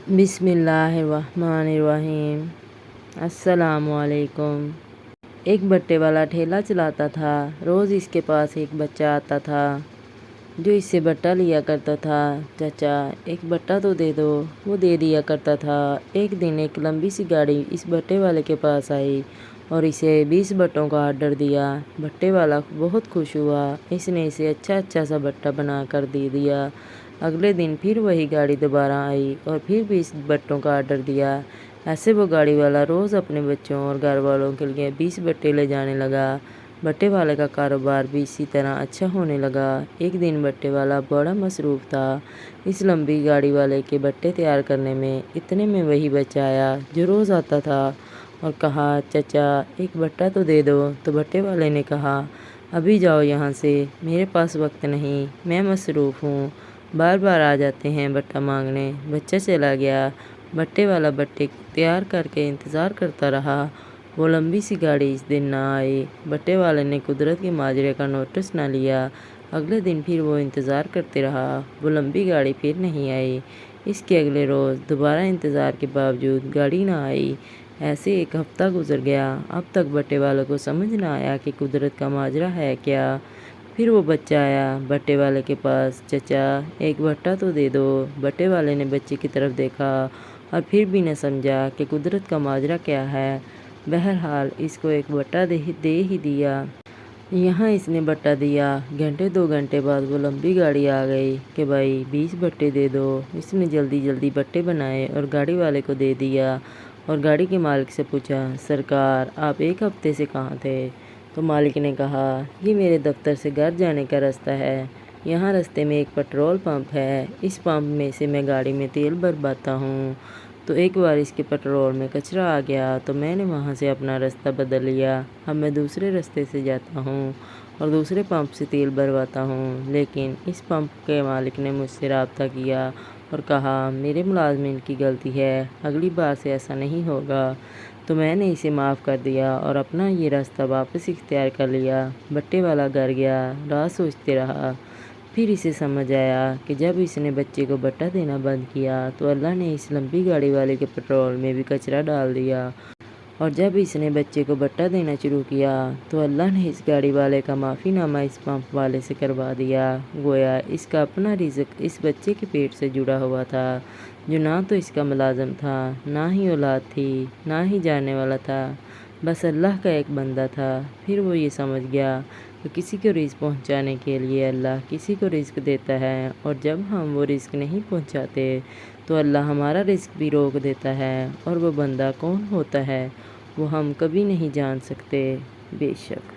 بسم اللہ الرحمن الرحیم۔ السلام علیکم۔ ایک بٹے والا ٹھیلا چلاتا تھا۔ روز اس کے پاس ایک بچہ آتا تھا جو اس سے بٹا لیا کرتا تھا۔ چچا ایک بٹا تو دے دو، وہ دے دیا کرتا تھا۔ ایک دن ایک لمبی سی گاڑی اس بٹے والے کے پاس آئی اور اسے 20 بٹوں کا آرڈر دیا۔ بٹے والا بہت خوش ہوا۔ اس نے اسے اچھا سا بٹا بنا کر دے دیا۔ اگلے دن پھر وہی گاڑی دوبارہ آئی اور پھر 20 بٹوں کا آرڈر دیا۔ ایسے وہ گاڑی والا روز اپنے بچوں اور گھر والوں کے لیے 20 بٹے لے جانے لگا۔ بٹے والے کا کاروبار بھی اسی طرح اچھا ہونے لگا۔ ایک دن بٹے والا بڑا مصروف تھا اس لمبی گاڑی والے کے بٹے تیار کرنے میں۔ اتنے میں وہی بچہ آیا جو روز آتا تھا اور کہا، چچا ایک بٹا تو دے دو۔ تو بٹے والے نے کہا، ابھی جاؤ یہاں سے، میرے پاس وقت نہیں، میں مصروف ہوں، بار بار آ جاتے ہیں بٹا مانگنے۔ بچہ چلا گیا۔ بٹے والا بٹے تیار کر کے انتظار کرتا رہا۔ وہ لمبی سی گاڑی اس دن نہ آئی۔ بٹے والے نے قدرت کے ماجرے کا نوٹس نہ لیا۔ اگلے دن پھر وہ انتظار کرتے رہا۔ وہ لمبی گاڑی پھر نہیں آئی۔ اس کے اگلے روز دوبارہ انتظار کے باوجود گاڑی نہ آئی۔ ایسے ایک ہفتہ گزر گیا۔ اب تک بٹے والے کو سمجھ نہ آیا کہ قدرت کا ماجرا ہے کیا۔ پھر وہ بچہ آیا بٹے والے کے پاس، چچا ایک بٹا تو دے دو۔ بٹے والے نے بچے کی طرف دیکھا اور پھر بھی نہ سمجھا کہ قدرت کا ماجرا کیا ہے۔ بہرحال اس کو ایک بٹا دے ہی دیا۔ یہاں اس نے بٹا دیا۔ گھنٹے 2 گھنٹے بعد وہ لمبی گاڑی آ گئی کہ بھائی 20 بٹے دے دو۔ اس نے جلدی بٹے بنائے اور گاڑی والے کو دے دیا اور گاڑی کے مالک سے پوچھا، سرکار آپ ایک ہفتے سے کہاں تھے؟ تو مالک نے کہا، یہ میرے دفتر سے گھر جانے کا راستہ ہے، یہاں راستے میں ایک پٹرول پمپ ہے، اس پمپ میں سے میں گاڑی میں تیل بھرواتا ہوں، تو ایک بار اس کے پٹرول میں کچرا آ گیا تو میں نے وہاں سے اپنا راستہ بدل لیا۔ اب میں دوسرے راستے سے جاتا ہوں اور دوسرے پمپ سے تیل بھرواتا ہوں، لیکن اس پمپ کے مالک نے مجھ سے رابطہ کیا اور کہا میرے ملازمین کی غلطی ہے، اگلی بار سے ایسا نہیں ہوگا، تو میں نے اسے معاف کر دیا اور اپنا یہ راستہ واپس اختیار کر لیا۔ بٹے والا گھر گیا، رات سوچتے رہا۔ پھر اسے سمجھ آیا کہ جب اس نے بچے کو بٹا دینا بند کیا تو اللہ نے اس لمبی گاڑی والے کے پٹرول میں بھی کچرا ڈال دیا، اور جب اس نے بچے کو بٹا دینا شروع کیا تو اللہ نے اس گاڑی والے کا معافی نامہ اس پمپ والے سے کروا دیا۔ گویا اس کا اپنا رزق اس بچے کے پیٹ سے جڑا ہوا تھا جو نہ تو اس کا ملازم تھا، نہ ہی اولاد تھی، نہ ہی جانے والا تھا، بس اللہ کا ایک بندہ تھا۔ پھر وہ یہ سمجھ گیا کہ کسی کو رزق پہنچانے کے لیے اللہ کسی کو رزق دیتا ہے، اور جب ہم وہ رزق نہیں پہنچاتے تو اللہ ہمارا رزق بھی روک دیتا ہے، اور وہ بندہ کون ہوتا ہے وہ ہم کبھی نہیں جان سکتے۔ بے شک